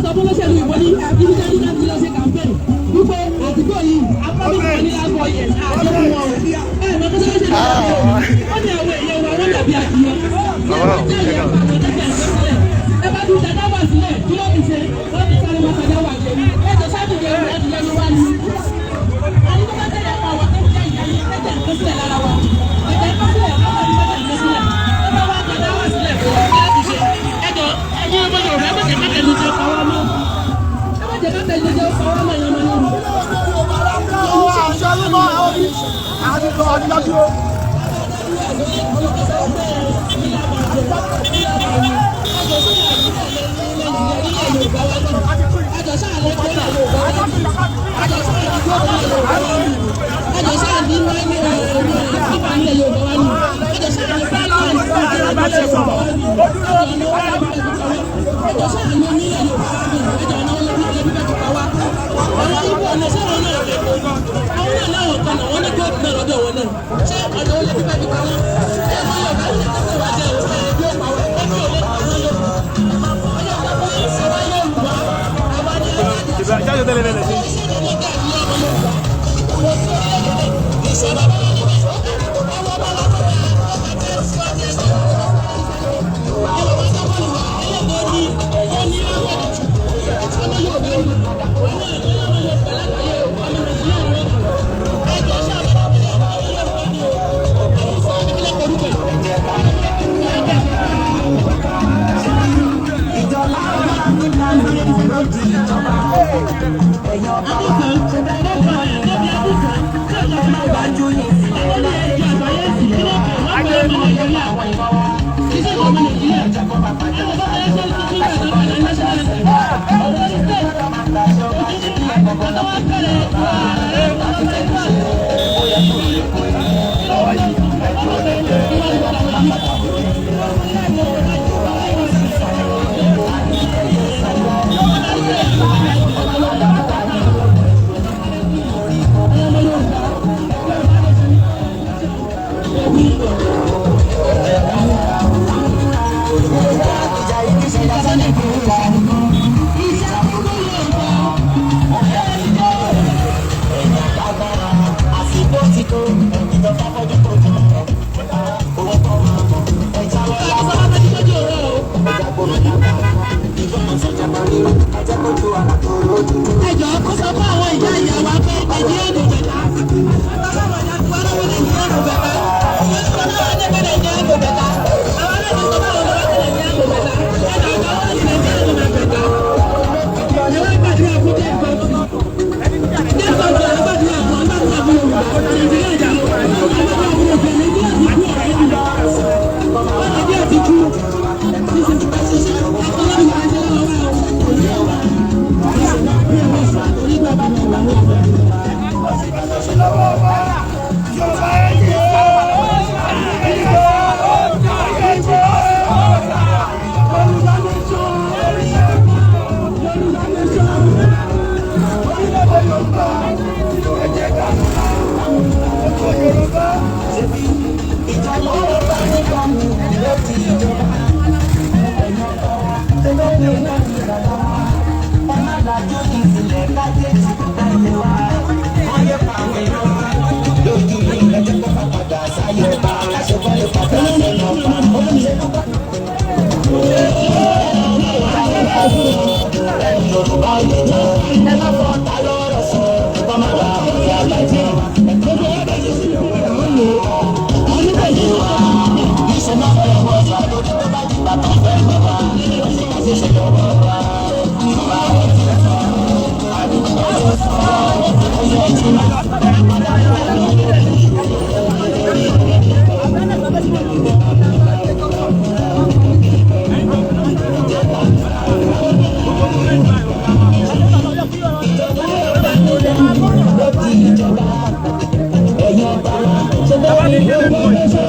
sọ fún lọ́sẹ̀lú ìwọ ní ibi tí a ti lọ ṣe campaign wípé àdúgbò yìí apábíkọ̀ ní lágbo yẹn àjọpọ̀ wọn o ẹ̀ mọ̀ kó sọ́wọ́sẹ̀ lọ́wọ́ wọ́n ní àwọn èèyàn wa wọ́n dàbí àdìyẹ ẹ bá ti dàda wà sílẹ̀ kí ló fi ṣe wọ́n ti sáré wọn kọjá wà jẹ́ ẹ̀jẹ̀ sábìyẹ ẹ̀dìyẹ ló wá ní. àdúgbò bá tẹ̀lé pa wà tó jẹ́ ìyá yìí ẹ̀jẹ̀ ń sílẹ̀ lára wa ẹ̀jẹ̀ ń sílẹ̀ lọ́wọ́ ní ẹ̀jẹ̀ ń sílẹ̀ ẹ bá wà dàda wà sílẹ̀ kí ló fi ṣe ẹ̀jọ̀ ẹ̀yin ọmọ Yorùbá ẹ̀jẹ̀ mẹ́tẹ̀ ní jẹ́ pàwọ́ mọ́ ẹ̀jẹ̀ mẹ́tẹ̀ ní jẹ́ pàwọ́ mọ́ ẹ̀yàn Ya yo te le veo así.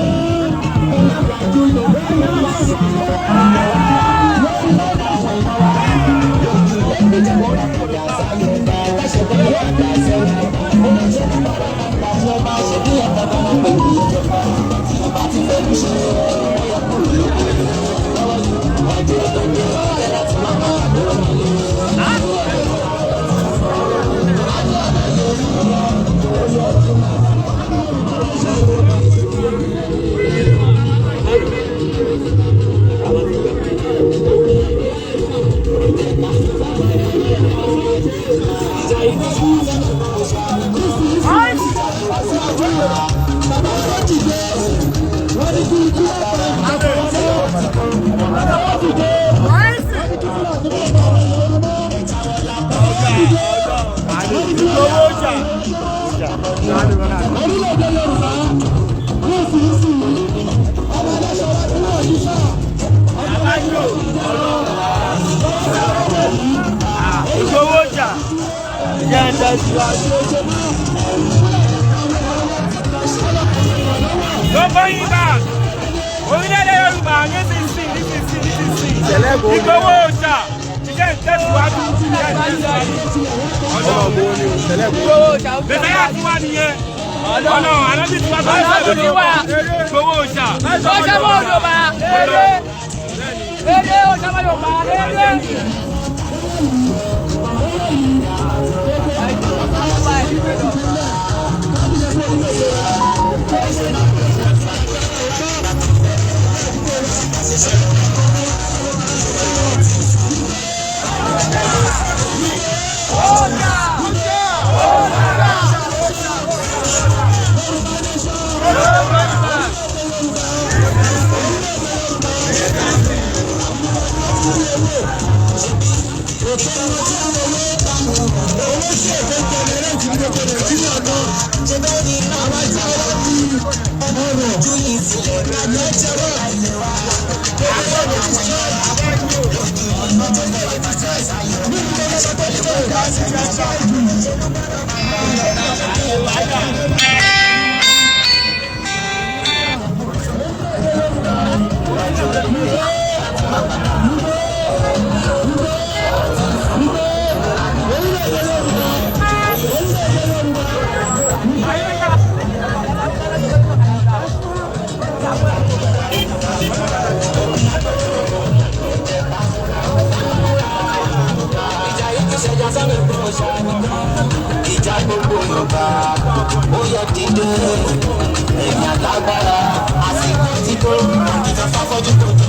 Don't buy it back. Orílẹ̀-èdè Yorùbá ní sísìn. Ìgbowó ọjà. Ìjẹ́ ìtẹ̀síwájú. Bẹ̀rẹ̀ àti wá nìyẹn. Ọ̀nà ànábì tí wá bá ń sọ̀rọ̀ ìgbowó ọjà. Ọjà mọ́ Yorùbá. Èdè ọjà mọ́ Yorùbá. Ìjà gbogbo Yorùbá ó yẹ dìde èmi àtàgbára àsìkò tí tó ìjà fáfọ́jú kò tó.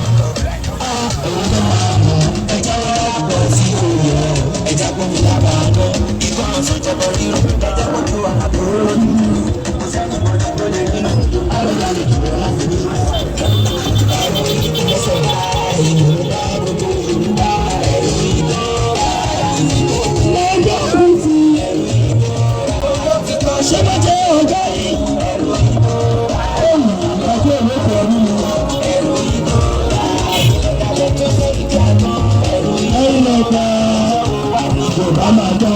Èyí tó máa mọ̀ ẹja wọ́n pọ̀ sí òye ẹja gbómi lábàá lọ ìgbà ọ̀sán jẹ́bọ̀ rírò ẹja gbogbo àbúrò nínú kò sẹ́ni mọ̀lá tó lè nínú àròyà lè dúró láti nínú. Ẹ̀rọ ìgbésẹ̀ láàyè Yorùbá gbogbo Yorùbá ẹ̀rọ ṣé bá jẹ́ ọjọ́ yìí ẹ̀rọ ìbò ohun àgbàjọ́ ìwé pẹ̀lú ẹ̀rọ ìbò ìdájọ́ tó ṣe ìjà náà ẹ̀rọ ìlọ́pàá Yorùbá máa jọ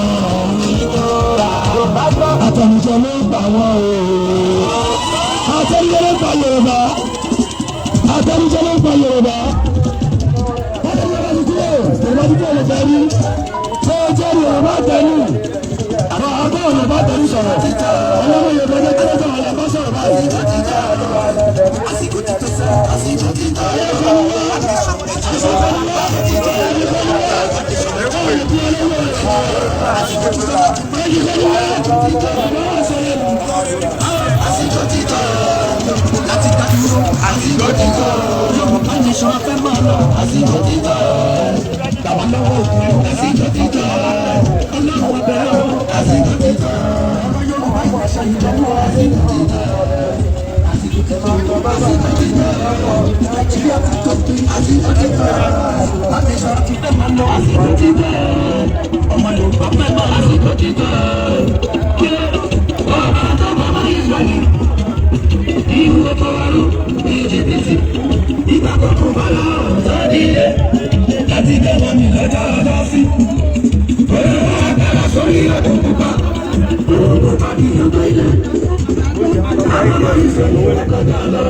àtẹnujẹ ló ń gbà wọ́n o àtẹnujẹ ló ń pa Yorùbá àtẹnujẹ ló ń pa Yorùbá Yorùbá ti kúrò lè fẹ́ rí tó jẹ́ Yorùbá tẹ̀lú àwọn Yorùbá tẹ̀lú sọ̀rọ̀ ọlọ́mọ Yorùbá jẹ́ tẹ́lẹ̀ sọ̀rọ̀ lẹ́kọ́ sọ̀rọ̀ báyìí. Àsìkò ti tó sọ àsìkò ti tó láti dádúró àsìkò ti tó Yorùbá nation fẹ́ máa lọ àsìkò ti tó bàbá lọ́wọ́ òkú àsìkò ti tó ọlọ́run ọbẹ̀ lọ́wọ́ àsìkò ti tó ọmọ Yorùbá ìwàṣà ìjọba àsìkò ti tó àsìkò ti tó àsìkò ti tó Nàìjíríà ti tó bí àsìkò ti tó àtẹ̀sọ̀rọ̀ ti fẹ́ máa lọ àsìkò ti tó ọmọ Yorùbá fẹ́ máa àsìkò ti tó kí ọba tó bàbá Ísírẹ́lì ìlú ọkọ̀ wàlú ìjìbìtì ìgbà kọ̀ọ̀kan bá lọ́rùn tó nílé láti dẹ́wọ́ mi lọ́jọ́ ọjọ́ sí. Olówó agbára sórí ọdún pupa. Olówó pàdé ọjọ́ ilẹ̀. Àwọn ọmọ ìfẹ́ kọjá lọ.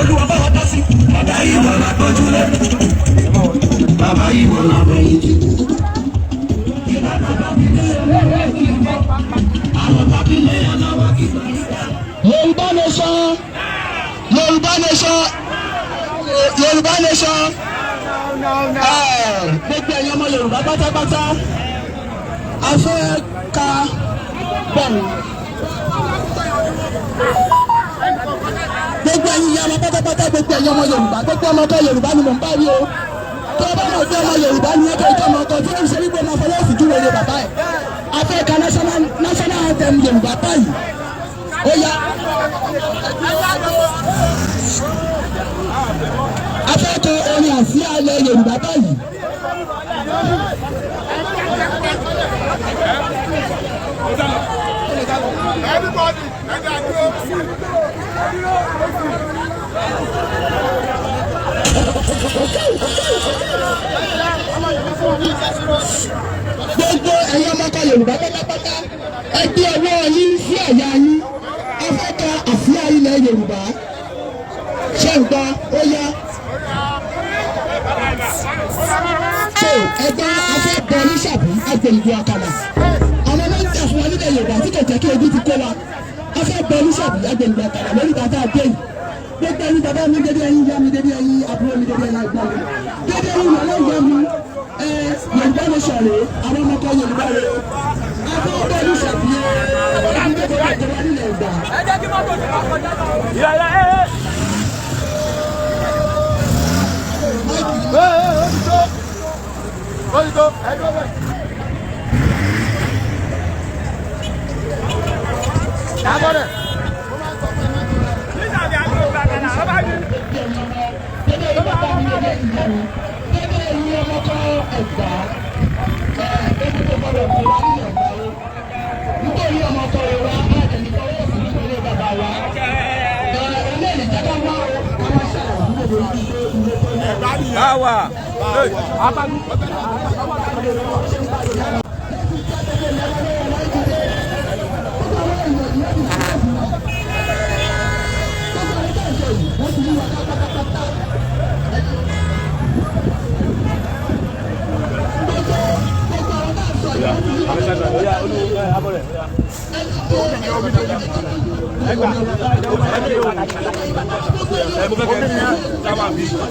Olúwa bá wa dá sí. Bàbá yìí wọ́n máa tọ́jú lẹ̀. Bàbá yìí wọ́n máa bẹ̀yìn jù. Àwọn bàbí lè yàn lọ́wọ́ kí. Yorùbá nation. Yorùbá nation. Yorùbá nation. Gbogbo ẹ̀yin ọmọ Yorùbá pátápátá a fẹ́ ka bọ̀ọ̀lù. Gbogbo ẹ̀yin ìyá ọmọ pátápátá gbogbo ẹ̀yin ọmọ Yorùbá gbogbo ọmọ ọkọ Yorùbá ni mò ń bá wí o. Tó o bá mọ̀ pé ọmọ Yorùbá ni ẹ̀ka ìjọba ọkọ tí wọ́n ń ṣe wípé ọmọ fọlọ́ọ̀sì dúró lé bàbá ẹ̀. A fẹ́ ka national anthem Yorùbá báyìí. Ó yá. A fẹ́ kọ orin àsíá ilẹ̀ Yorùbá báyìí. Everybody, let that go. Gbogbo ẹ̀yin ọmọkọ Yorùbá pátápátá ẹ gbé ọwọ́ yín sí àyà yín ẹ fẹ́ ka àsíá ilẹ̀ Yorùbá ṣé ń gbọ́ ó yá. so ẹgbẹ́ afẹ́ bọ̀ ní ṣàbí agbègbè àkàlà àwọn ọmọ ń jà fún wa nílẹ̀ Yorùbá tí kò jẹ́ kí ojú ti kó wa afẹ́ bọ̀ ní ṣàbí agbègbè àkàlà lórí bàbá àgbẹ̀ yìí gbogbo ẹni bàbá mi dédé ẹyin yá mi dédé ẹyin àbúrò mi dédé ẹyin àgbà mi dédé ẹyin wọlé ìyá mi Yorùbá ló sọ̀rọ̀ àwọn ọmọkọ Yorùbá rẹ̀ afẹ́ bọ̀ ní ṣàbí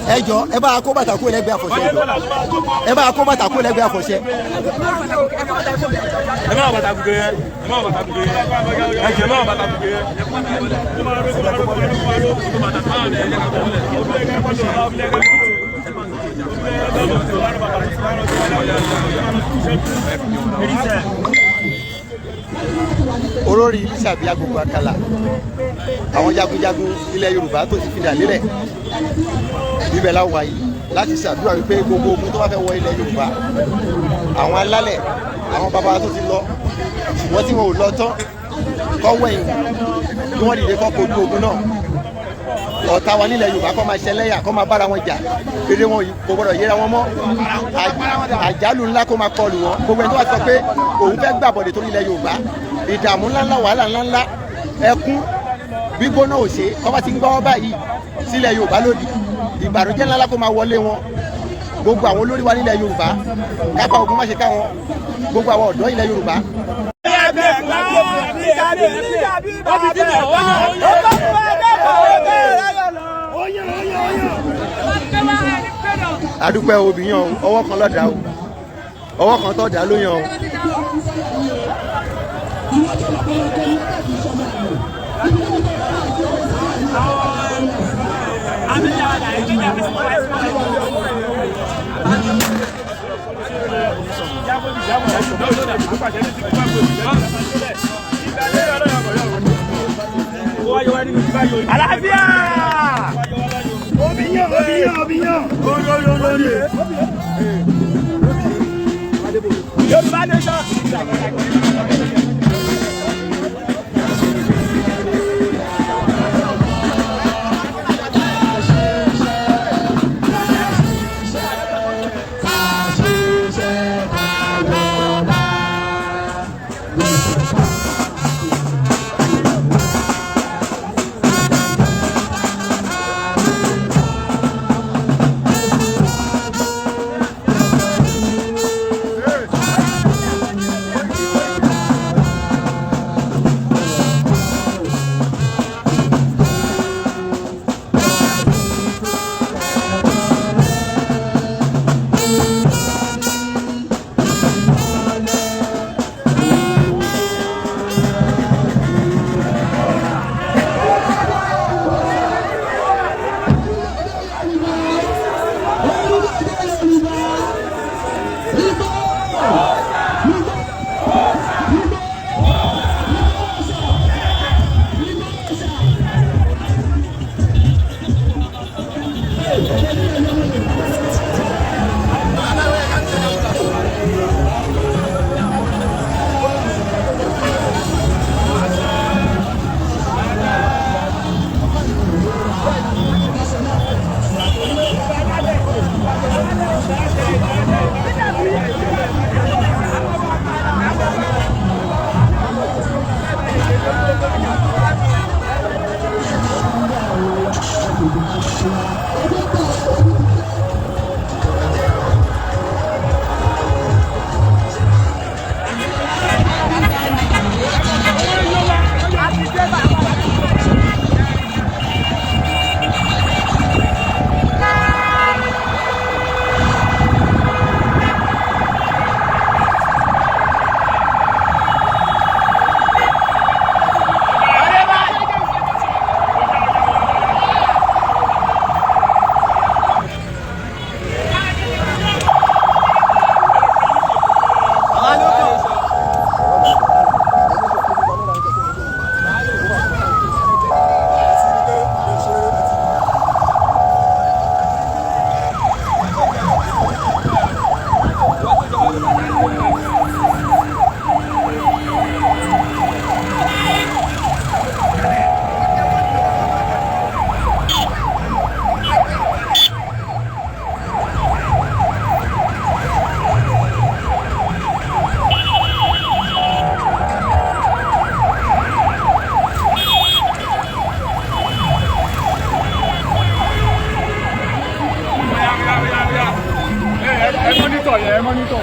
ẹ jọ ẹ bá kó bàtà kó lẹ́gbẹ̀ẹ́ àfọ̀ṣẹ ẹ bá kó bàtà kó lẹ́gbẹ̀ẹ́ àfọ̀ṣẹ. ẹ má bàtà gbé ẹ má bàtà gbé ẹ jẹ má bàtà gbé olórí Lísàbí Agbègbè Àkàlà àwọn jagunjagun ilẹ̀ Yorùbá tó ti fìdá lélẹ̀ níbẹ̀ la wà yìí láti ṣàdúrà wípé gbogbo ogun tó bá fẹ́ wọ ilẹ̀ Yorùbá àwọn alálẹ̀ àwọn bàbá tó ti lọ ṣùgbọ́n tí wọn ò lọ tán kọ́ wẹ̀yìn kí wọ́n dìde kọ́ kojú ogun náà ọ̀tá wa nílẹ̀ Yorùbá kọ́ máa ṣẹlẹ́yà kọ́ máa bára wọn jà eré wọn kò gbọdọ̀ yẹra wọn mọ́ àjálù ńlá kó máa kọlù wọn gbogbo ẹni tó wá sọ pé òun fẹ́ gbàbọ̀dẹ̀ tó nílẹ̀ Yorùbá ìdààmú ńláńlá wàhálà ńláńlá ẹkún gbígbóná òṣè kọ́ bá ti ń gbọ́ báyìí sílẹ̀ Yorùbá lòdì ìbànújẹ́ ńláńlá kó máa wọlé wọn gbogbo àwọn olórí wa nílẹ̀ Yorùbá kápá ogun má ṣe ká wọn gbogbo àwọn ọ̀dọ́ ilẹ̀ Yorùbá. adúpẹ́ obìyàn ọwọ́ kan lọ́dà o ọwọ́ kan tọ́jà ló yàn o. Àlàáfíà! Obìyàn! Yorùbá nation! mọ́nítọ̀.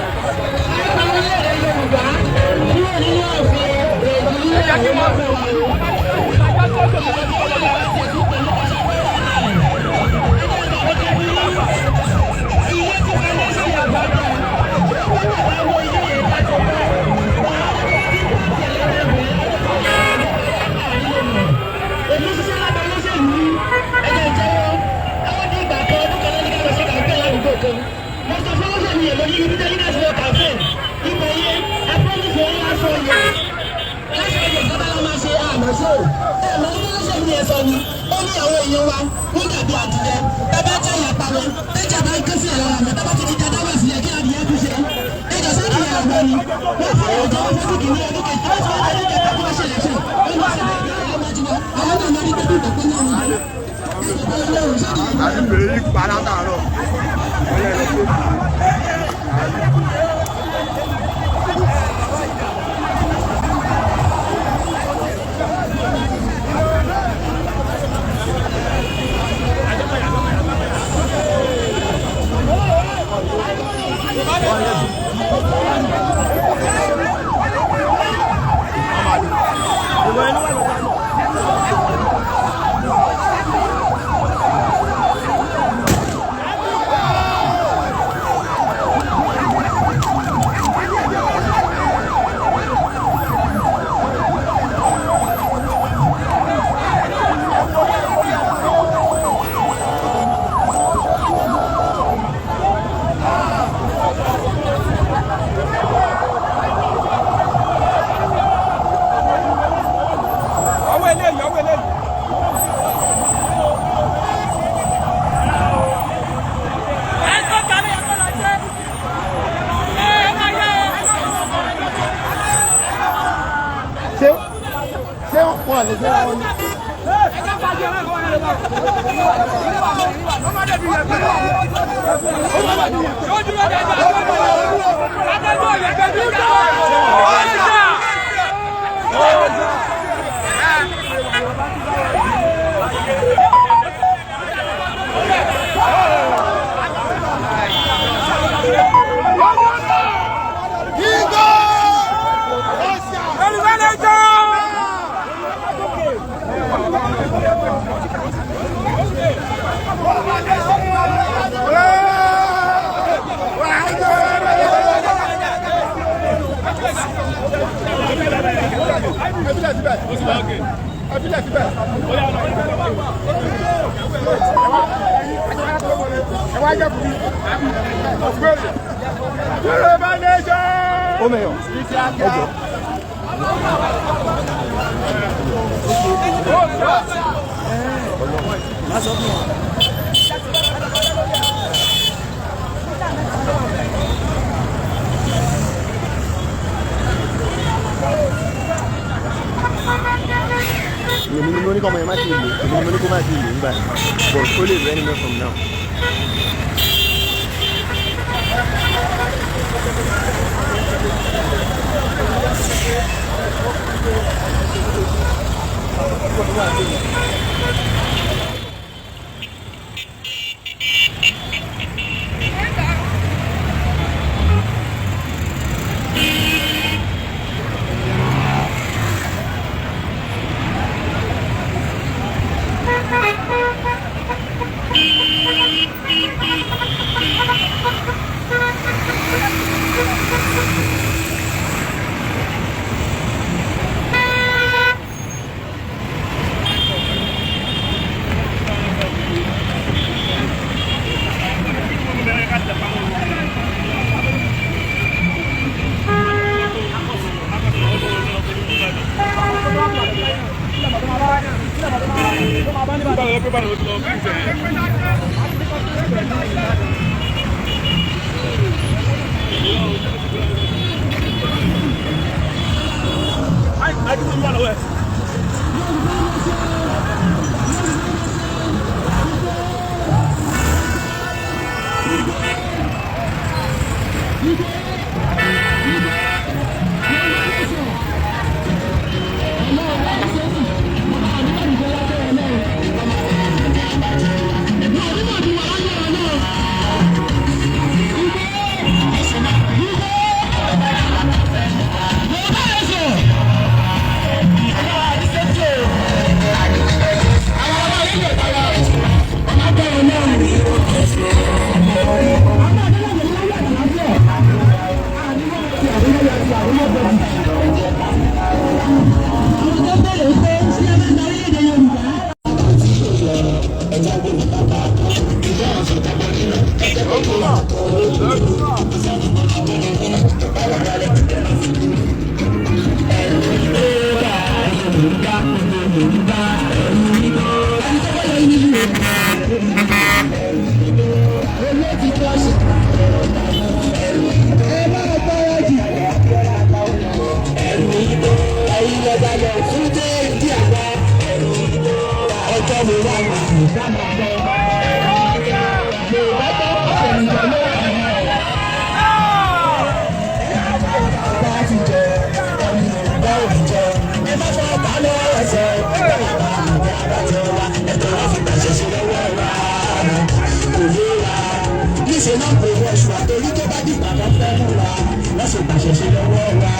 níṣẹ́ náà kò wọ ṣù àtòrí tó bá dìgbà kan fẹ́ mú wa wọ́n sì pàṣẹ ṣe lọ́wọ́ wa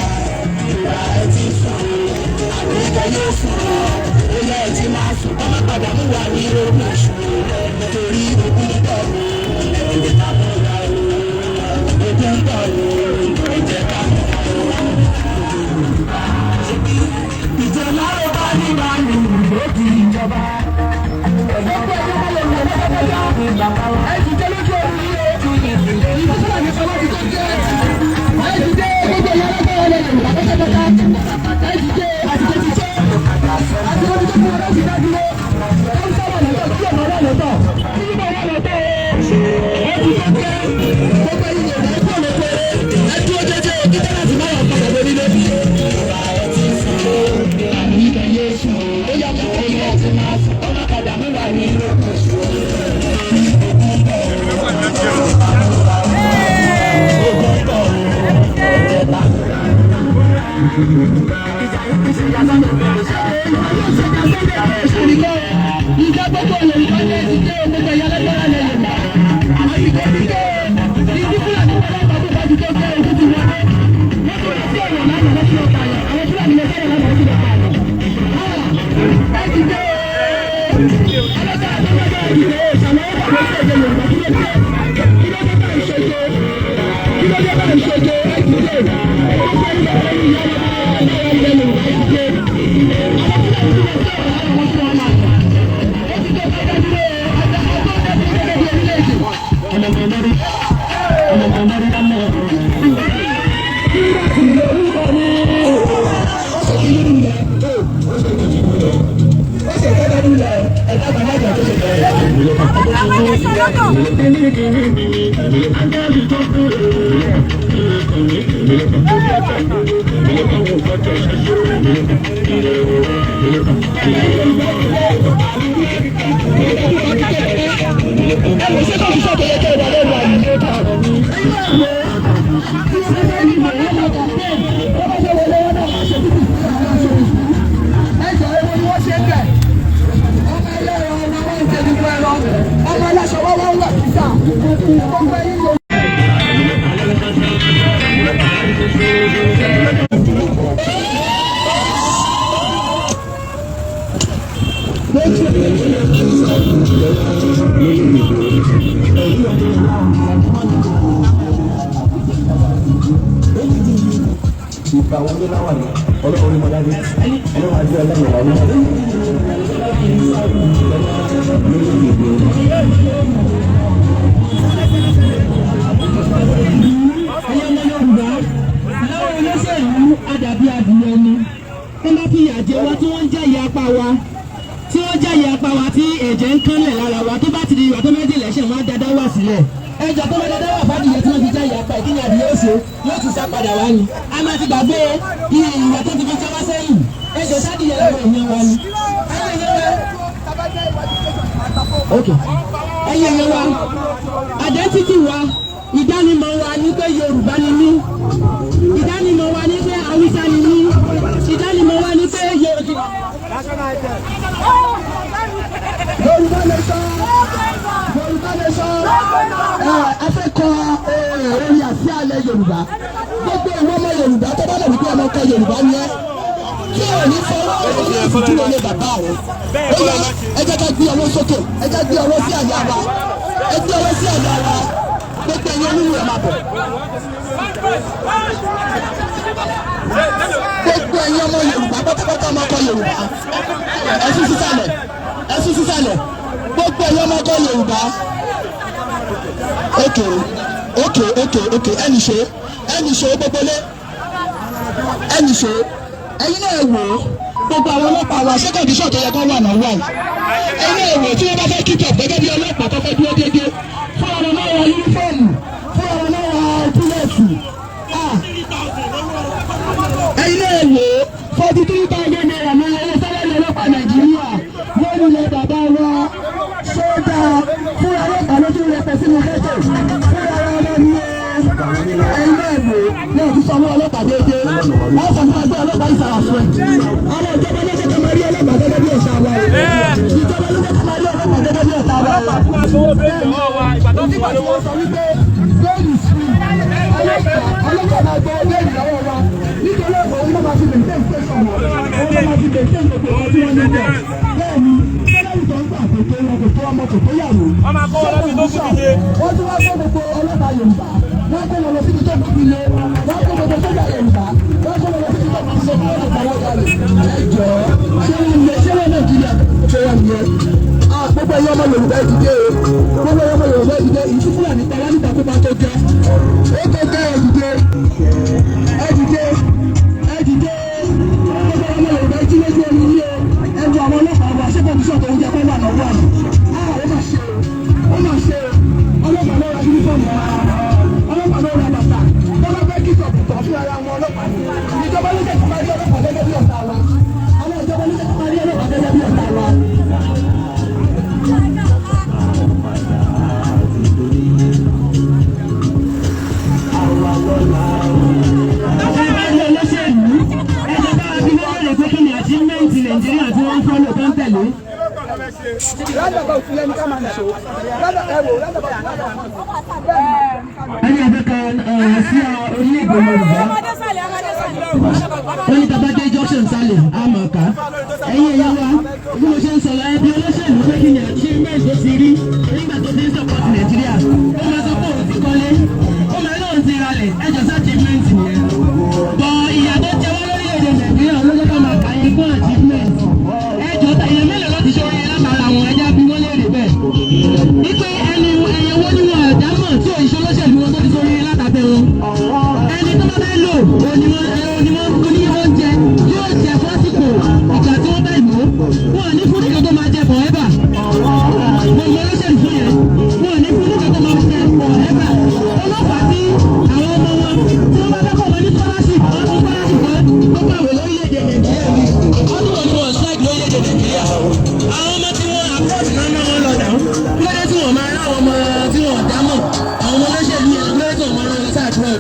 ìwà ẹ ti sùn àgbẹ̀jọ yóò sùn ó yẹ ẹ ti máa sùn kọ́ má padà mú wa ní orí oṣù nítorí ogún bọ̀ ẹ̀jẹ̀ ká mú wa ogún bọ̀ ẹ̀jẹ̀ ká mú wa. ìjọba ó bá nígbà nù lókè ìjọba. Ìjọba ló jẹ́ ká máa rí ọlọ́pàá gẹ́gẹ́ bí ọ̀tá wa. nígbà tí wọ́n sọ wípé bẹ́ẹ̀lì sí ọlọ́pàá máa gbọ́ bẹ́ẹ̀lì lọ́wọ́ wa nítorí òun náà máa fi maintain station wọn òun náà máa fi maintain gbogbo ọ̀rọ̀ tí wọ́n ní bẹ̀ bẹ́ẹ̀ni sẹ́lẹ̀rì tó ń gbà kò tó wọn kò tó ọmọ kò tó yàwó wọ́n tún wá gbọ́ gbogbo ọlọ́pàá Yorùbá wọ́n kó wọn lọ síbi tó kú ilé wọ́n kó gbogbo sójà Yorùbá wọ́n kó wọn lọ síbi tó kú ilé wọ́n kó wọn lọ síbi tó kú ilé ṣé wọn Nàìjíríà ṣé wọn yẹ gbogbo ẹyọ ọmọ Yorùbá ẹ dìde o gbogbo ẹyọ ọmọ Yorùbá ẹ dìde ìtú Fúlàní tẹ̀lé níta tó bá tó jẹ ó tó jẹ ẹ dìde ẹ dìde ẹ dìde gbogbo ọmọ Yorùbá ẹ jí lójú omi yìí o ẹ lu àwọn ọlọ́pàá wa ṣé kọ́míṣọ́ tó ń jẹ kó wà lọ́wọ́ àná ó mà ṣe ọlọ́pàá ló ra yúnífọ̀mù ọlọ́pàá ló ra bàtà tó bá fẹ́ kí sọ̀tọ̀ fún ara wọn ọlọ́pàá ìjọba ló tẹ̀sí máa rí ọlọ́pàá gẹ́gẹ́ bí ọ̀tá wa àwọn ìjọba ló tẹ̀sí máa rí ọlọ́pàá gẹ́gẹ́ bí ọ̀tá wa. Nàìjíríà tí wọ́n ń fọ́lọ̀ tó ń tẹ̀lé. Ẹni ọ̀dọ́ kan sí orílẹ̀-èdè Yorùbá. Wọ́n ní tabajẹ́ junction sálẹ̀ àmọ̀ká. Ẹ̀yin ẹ̀yà wa bí mo ṣe ń sọ̀rọ̀ ẹbí olóṣèlú pé kí ni achievement tó ti rí nígbà tó dé support Nàìjíríà. Ó máa sọ pé òun ti kọ́lé. Ó máa lóun ti ralẹ̀ ẹjọ́ sí achievement nìyẹn. Bọ̀ ìyà tó jẹ wá lórílẹ̀-èdè Nàìjíríà olójó ká máa kà yín fún achievement. Ẹjọ́ ìyẹn mélòó ló ti ṣe orin lábàárà àwọn ẹja bí wọ́n lè rí bẹ́ẹ̀. Wípé ẹni ẹ̀yẹ̀wò ni wọn ọ̀dà mọ̀ tí òyìnbó olóṣèlú wọn tó ti sọ orin látàtẹ̀ wọn. Ẹni tó bá fẹ́ lò onímọ̀ ní oúnjẹ yóò jẹ fásitì ìgbà tí wọ́n bá ìmọ̀ wọn ní fún nìkan tó máa jẹ forever. Gbogbo olóṣèlú fún yẹn wọn ní fún nìkan tó máa jẹ forever. Ọlọ́pàá tí àwọn ọmọ wọn tí wọ́n bá fẹ́ kọ́ wọn ní scholarship wọn fún scholarship wọn tó pàwé lórílẹ̀-èdè Nàìjíríà ni. Ọdún wọn ni wọn strike lórílẹ̀-èdè Nàìjíríà. Àwọn ọmọ tí wọ́n àpọ̀jù náà náà wọn lọ dà ó. Lọ́dẹ tí wọ́n máa rá àwọn ọmọ tí wọ́n dámọ̀ àwọn ọmọ olóṣèlú yẹn lọ́dẹ tí wọ́n máa rán lọ sáà tó ẹ̀.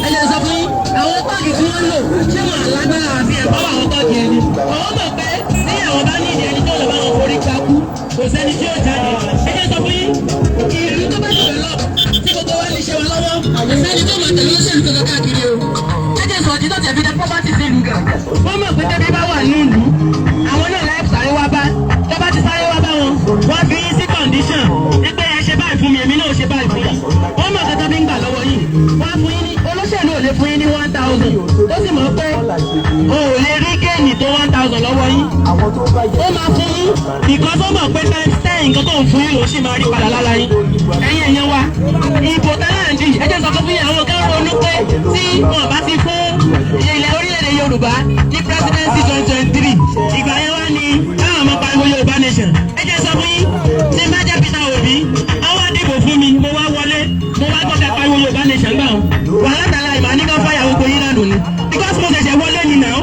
Ẹ jẹ́ sọ fún àwọn páàkì tí wọ́n lò ṣé wọn àlágbára àti ẹ̀kọ́ àwọn páàkì ẹni. Àwọn mọ̀ pé ní àwọn bá ní ìdí ẹni tó lọ bá wọn forí gbákú kò sẹ́ni tí yóò jáde. Ẹ jẹ́ sọ fún ìlú tó bá develop tí gbogbo wa lè ṣe wa lọ́wọ́ àgbẹ̀sẹ́ni tó máa tẹ̀lé olóṣèlú kankan káàkiri o. Ẹ jẹ́ sọ òtítọ́ tẹ̀bí dẹ́ property sí ìlú gan. Wọ́n mọ̀ pé tẹ́bí bá wà ní ìlú àwọn náà láì sáré wá bá tó bá ti sáré wá bá wọn wọ́n fi yín sí condition wípé ẹ ṣe báyìí fún mi èmi náà ṣe báyìí fún yà. Wọ́n mọ̀ pé tẹ́bí ń gbà lọ́wọ́ yìí wọ́n fún yín ní olóṣèlú ò lè fún yín ní 1,000 ó sì mọ̀ pé o ò lè rí géènì tó 1,000 lọ́wọ́ yín. Ó máa fún yín ìkan tó mọ̀ pé times 10 nǹkan tó ń fún yín ló sì máa rí padà lára yín. Ẹ̀yin ẹ̀yẹn wa ìbò tẹ́láǹdì ẹ jẹ́ sọ fún yín àwọn kan ronú pé tí wọ́n bá ti fún ilẹ̀ orílẹ̀-èdè Yorùbá ní presidency 2023 ìgbà yẹn wá ní káwọn ọmọ pariwo Yorùbá nation. Ẹ jẹ́ sọ fún yín tí má jẹ́ Peter Obi àwọn àdìbò fún mi mo wá wọlé mo wá gbọ́dọ̀ pariwo Yorùbá nation gbà wọn. Wàhálà tàlà ìmọ̀ ní kan fáyà gbogbo yín lánàá ni because mo ṣẹ̀ṣẹ̀ wọlé ni náà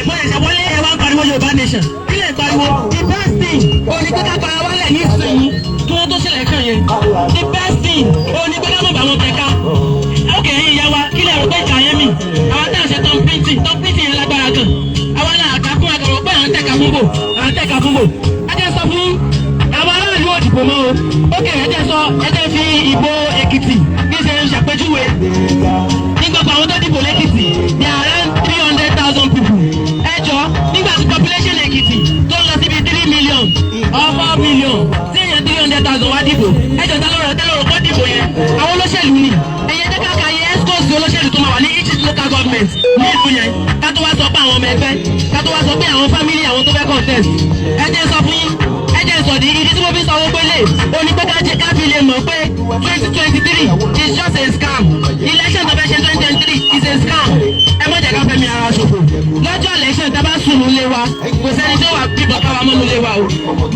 mo ṣẹ̀ṣẹ̀ wọlé ẹ wá pariwo Yorùbá nation kí lè pariwo the best thing òní pé ká para wálẹ̀ ní ìsìn kí wọ́n tó ṣẹlẹ̀ kàn yẹn the best thing òní pé ká mọ̀ bá wọn kẹ̀ka ókè ẹ̀yin ìyá wa kí lè rò pé ìkà yẹn mi àwọn tá à ń ṣe tom printing yẹn lágbára kan àwọn náà àkàkùn àkàrọ̀ pé àwọn tẹ̀ka fún bò ẹ jẹ́ sọ fún àwọn aráàlú òdìbò mọ́ o ókè ẹ jẹ́ fi ìbò Èkìtì bí ṣe ń ṣàpèjúwe ní gbogbo àwọn tó dìbò lẹ́kìtì ní around 300,000 people ẹ jọ nígbà tí population Èkìtì tó lọ síbi 3 million or 4 million tí èèyàn 300,000 wá dìbò ẹ jọ tẹ́lọ̀rọ̀ kọ́ dìbò yẹn àwọn olóṣèlú ni ẹ̀yẹ jẹ́ káàkiri ayé escos olóṣèlú tó máa wà ní each local government ní ìlú yẹn ká tó wá sọ pé àwọn ọmọ ẹgbẹ́ ká tó wá sọ pé àwọn family àwọn tó fẹ́ contest ẹ jẹ́ sọ fún yín ẹ jẹ́ sọ di ìdí tí mo fi sanwó pélé onípẹ́ ká fi lè mọ̀ pé 2023 is just a scam election tó fẹ́ ṣe 2023 is a scam ẹ má jẹ́ ká fẹ́ mi ara ṣòfò lọ́jọ́ election tá a bá sùn nílé wa kò sẹ́ni tó wà bíbọ̀ káwa mọ́ nílé wa o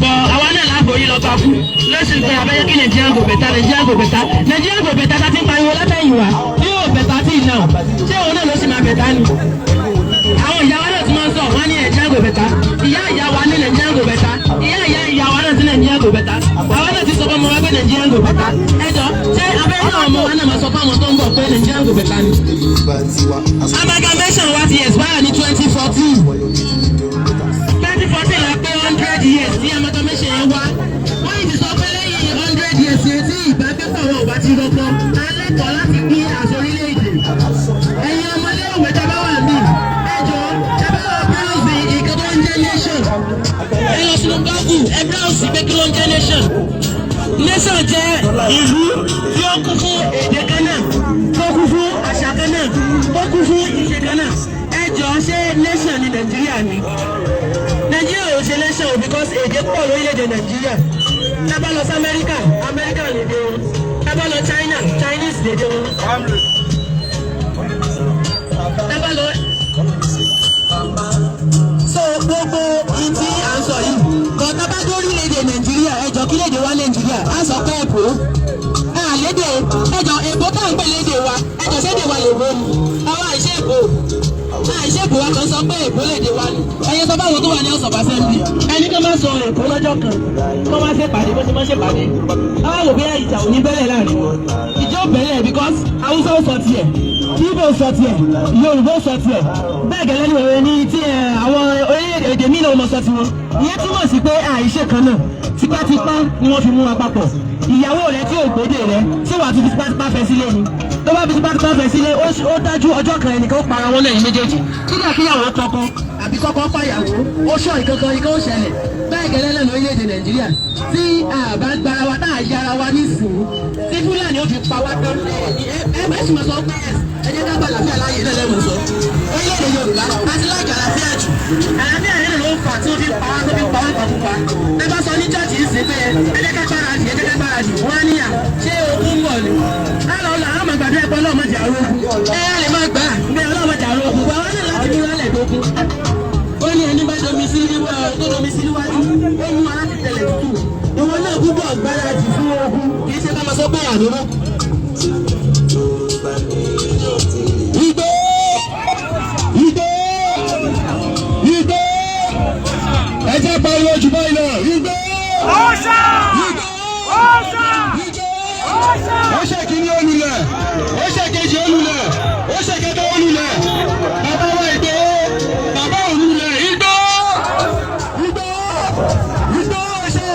bọ̀ àwa náà láàbò yìí lọ́ọ́ takú lọ́sìn pé abẹ́yẹ kí Nàìjíríà go better tá ti ń pariwo látẹ̀yìn wa yóò bẹ̀tà tí ì náà ṣé òun náà ló sì máa bẹ̀tà ni àwọn ìyá wa náà ti máa ń sọ wọn ní Nàìjíríà go better ìyá wa ní Nàìjíríà go better ìyá wa náà ti Nàìjíríà go better àwọn náà ti sọ fún ọmọ wa pé Nàìjíríà go better ẹjọ́ ṣé abẹ́rẹ́ àwọn ọmọ wa náà máa sọ fún àwọn tó ń bọ̀ pé Nàìjíríà go better ni. Amalgamation wa ti expire ní 2014 la pé 100 years tí amalgamation yẹn wá wọ́n yìí ti sọ pé lẹ́yìn 100 years yẹn tí ìbágbépọ̀ wọn ò bá ti rọpò alẹ́kọ̀ọ́ láti gbé àṣọ orílẹ̀-èdè. ẹ̀yin ọmọdé òwe jábá wà mí ẹjọ́ jábá wà bíráùsì ìkan tó ń jẹ́ nation. ẹ lọ sínú Google ẹ bíráùsì pé kí ló ń jẹ́ nation. nation jẹ́ ìlú tí ó kún fún èdè kan náà tó kún fún àṣà kan náà tó kún fún ìṣe kan náà. ẹjọ́ ṣé nation ní Nàìjíríà ni? Nàìjíríà ò ṣe nation o because èdè pọ̀ lórílẹ̀-èdè Nàìjíríà. tábà lọ sí Amẹ́ríkà lédè wọn. tábà lọ China Chinese lédè wọn. tábà lọ. so gbogbo ìdí à ń sọ yìí kọ́ tábà lórílẹ̀-èdè Nàìjíríà ẹjọ́ kí lédè wa Nàìjíríà á sọ pé èbó. lédè ẹjọ́ èbó tá à ń pè lédè wa ẹjọ́ sédè wa lè wọ́n mu àwa àìṣe èbó. àìṣe èbó wa kan sọ pé èbó lédè wa ni. ẹyẹ sọ báwo tó wà ní ọ̀sán pàṣẹ mi. ẹni kan máa sọ èbó lọ́jọ́ kan kó máa ṣèpàdé bó ṣe máa ṣèpàdé. àwọn wò bí ìjà ò ní bẹ́lẹ̀ láàrin wọn. ìjọ bẹ̀rẹ̀ because Haúsá ó sọ tiẹ̀ Ìgbò ó sọ tiẹ̀ Yorùbá ó sọ tiẹ̀ bẹ́ẹ̀ gẹ́lẹ́ ni òwe ní tí àwọn orílẹ̀-èdè mí náà mọ̀ sọ tiwọn. ìyẹn túmọ̀ sí pé àìṣe kan náà tipátipá ni wọ́n fi mú wa papọ̀. ìyàwó rẹ tí ò gbódè rẹ tí wàá fi tipátipá fẹ́ sílé ni tó bá fi tipátipá fẹ́ sílé ó dájú ọjọ́ kan ẹnìkan ó para wọn lẹ́yìn méjèèjì kíkà kíyàwó kọ́kọ́ àbí kọ́kọ́ pàyàwó ó ṣọ́ ìkankan ikán ó ṣẹlẹ̀ bẹ́ẹ̀ gẹ́lẹ́ lẹ́nu orílẹ̀-èdè Nàìjíríà tí àbá gbára wa tá à yára wa nísìnyí tí Fúlàní ó fi pa wá tán ẹ sì mọ̀ sọ pé ẹ jẹ́ ká gbà láfíà láàyè náà lẹ́mọ̀ sọ orílẹ̀-èdè Yorùbá láti láàjà àlàáfíà jù àlàáfíà yẹn ló ń fà tí ó fi pa wá tó fi pa wá pàkúpa ẹ bá sọ ní chọ́ọ̀chì yìí sí pé ẹ jẹ́ ká gbáradì ẹ jẹ́ ká gbáradì wọ́n á níyà ṣé ogun bọ̀ ni àlọ́ ọ̀la àwọn àgbàdo ẹ̀pọ̀ ọlọ́mọdé àrògùn ẹ á lè má gbà pé ọlọ́mọdé àrògùn wa wọ́n ní láti múra lẹ̀ dógún ó ní ẹni bá domi sí níwájú ó mú ara ti tẹ̀lẹ̀ tútù ìwọ náà gbúdọ̀ gbáradì fún ogun kì í ṣe ká máa sọ pé àdúró. Ìgbò ẹjẹ pariwo jù báyìí lọ Ìgbò. Ọ̀ṣà! Ọ̀ṣà! Ọ̀ṣà! ó ṣe kìíní olùlẹ̀ ó ṣe kejì olùlẹ̀ ó ṣe kẹta olùlẹ̀ bàbá wa Ìgbò bàbá olùlẹ̀ Ìgbò ọ̀ṣà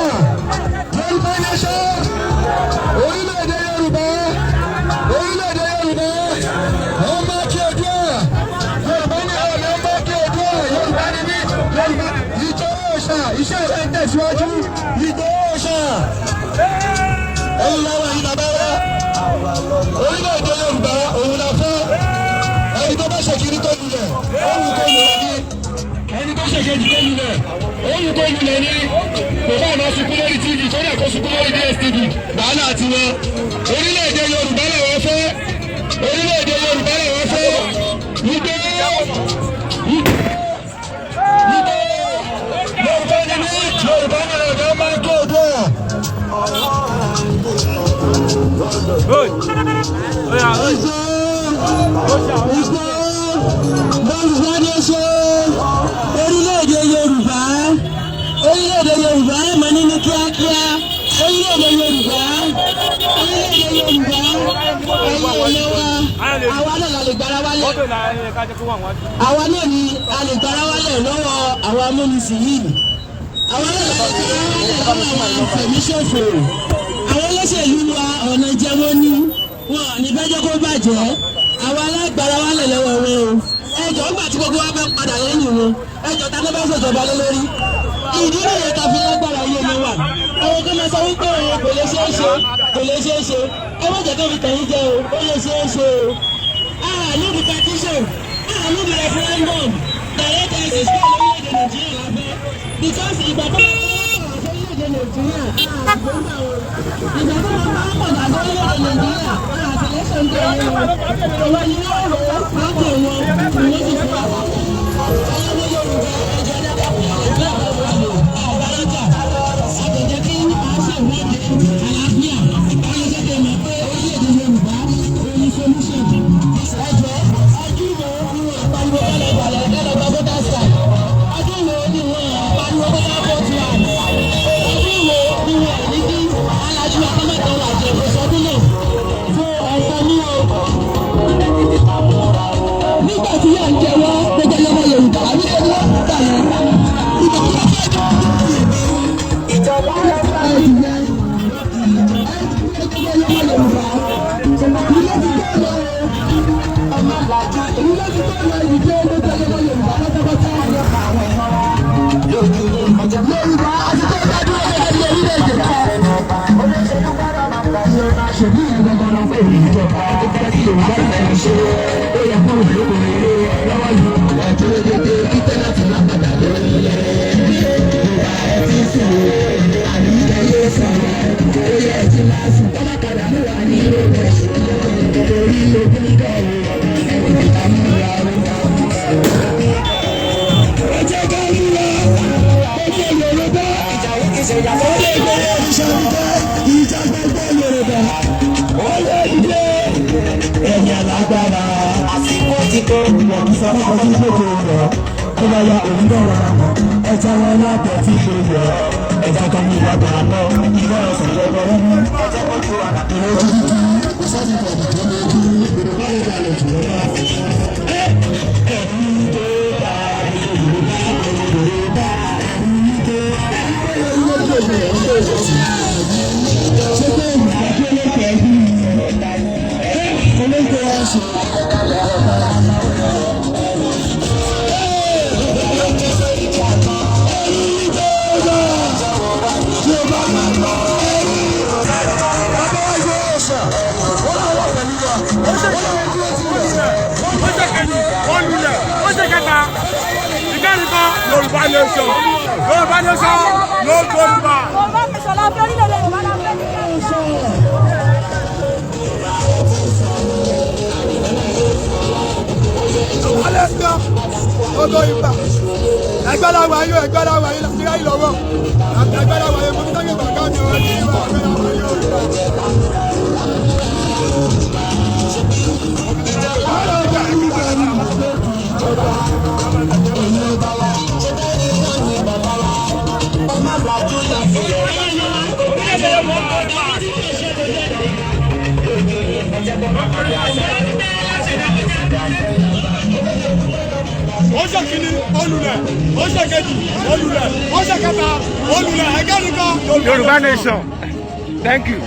Yorùbá nation orílẹ̀-èdè Yorùbá ọmọ kí Oòduà Yorùbá ní ọ̀nà ọmọ kí Oòduà Yorùbá ní mí Yorùbá Ìgbò ọ̀ṣà iṣẹ́ rẹ̀ ń tẹ̀síwájú Ìgbò ọ̀ṣà ẹ̀yin lọ́wọ́ yìí bàbá wa orílẹ̀-èdè Yorùbá òun la fẹ́ ẹni tó bá ṣèkiri tó lulẹ̀ òun tó lulẹ̀ ní ẹni tó ṣèkejì tó lulẹ̀ òun tó lulẹ̀ ní kò bá ọ̀nà sunkún lórí TV tó dẹ̀ kó sunkún lórí DSTV wàhálà tiwọn orílẹ̀-èdè Yorùbá làwọn fẹ́ orílẹ̀-èdè Yorùbá làwọn fẹ́ Ìgbò Yorùbá ni mí Yorùbá ni ọ̀gá máa ń kó Oòduà. Good. Yeah. Yorùbá nation orílẹ̀-èdè Yorùbá ẹ̀ mọ̀ nínú kíákíá orílẹ̀-èdè Yorùbá ẹ̀yin ọ̀lẹ́wà àwa náà la lè gbára wálẹ̀ àwa náà ni a lè gbára wálẹ̀ lọ́wọ́ àwọn amúnisìn yìí àwa náà la lè gbára wálẹ̀ lọ́wọ́ àwọn àfẹ̀míṣòfò àwọn olóṣèlú wa ọ̀nà jẹ́ wọ́n ní wọn ní bẹ́jọ́ kó bàjẹ́ àwọn alágbára wa lè lọ́wọ́ wọn o ẹjọ́ ńgbà tí gbogbo wa fẹ́ padà lẹ́yìn wọn ẹjọ́ ta ló bá ṣèjọba lé lórí ìdí nìyẹn ta fi lágbára iye mi wà àwọn kan máa sọ wípé òun kò lè ṣeé ṣe ẹ má jẹ́ kó fi tẹ̀yìn jẹ o ó lè ṣeé ṣe o níbi petition níbi referendum direct access fún orílẹ̀-èdè Nàìjíríà lábẹ́ because ìgbà tó orílẹ̀-èdè Nàìjíríà ìgbà tó máa ń pọ̀ dà orílẹ̀-èdè Nàìjíríà àtẹlẹ́sẹ̀ ń tẹ̀lé wọn ìwọ ni wọ́n rò ó pàtó wọn ìwé ti fún wa. ọlọ́wọ́ Yorùbá ẹjọ́ dábàá fún ẹgbẹ́ àwọn ọ̀bárájà àtẹ̀jẹ́ kí a ṣe ìwọ́de àlàáfíà ayọ̀kẹ́kẹ́ mọ̀ pé orílẹ̀-èdè Yorùbá oní solution ẹjọ́ ọdún wo ni wọ́n pariwo kẹ́lẹ́gbàlẹ̀ voters card ọdún wo ni wọ́n pariwo kẹ́lẹ́ vote one ọdún wo ni wọ́n ní kí alájú akọ́mọ̀tàn wà jẹ́ ìfọ̀sọ́dún náà fún ọ̀pọ̀ ní o. nígbà Yoruba Nation. Thank you.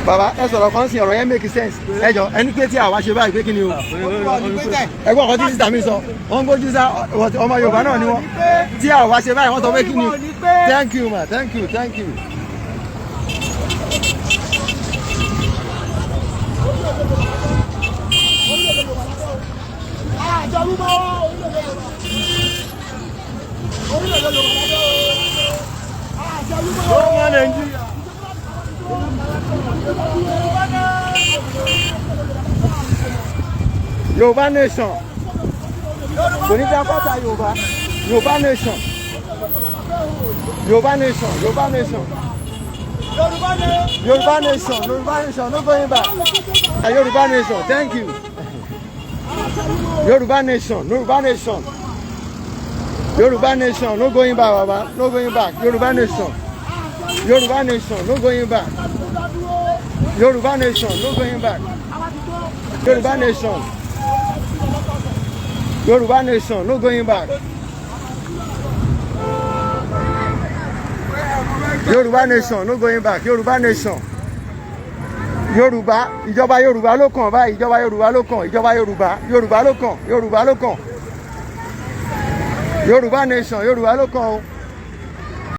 bàbá ẹ sọ̀rọ̀ kan sí ọ̀rọ̀ yẹn make sense ẹ jọ ẹni pé tí àwa ṣe báyìí pé kí ni o ẹgbẹ́ ọkọ tí sísá mi sọ wọ́n gbójú sá ọmọ Yorùbá náà ni wọ́n tí àwa ṣe báyìí wọ́n sọ pé kí ni o thank you ma thank you thank you. Yorùbá nation kò ní dá pátá Yorùbá Yorùbá nation Yorùbá nation Yorùbá nation Yorùbá nation Yorùbá nation no going back Yorùbá nation thank you Yorùbá nation Yorùbá nation Yorùbá nation no going back baba no going back Yorùbá nation Yorùbá nation no going back Yorùbá nation no going back Yorùbá nation Yorùbá nation no going back Yorùbá nation no going back Yorùbá nation Yorùbá ìjọba Yorùbá ló kàn báyìí ìjọba Yorùbá ló kàn ìjọba Yorùbá Yorùbá ló kàn Yorùbá ló kàn Yorùbá nation Yorùbá ló kàn o.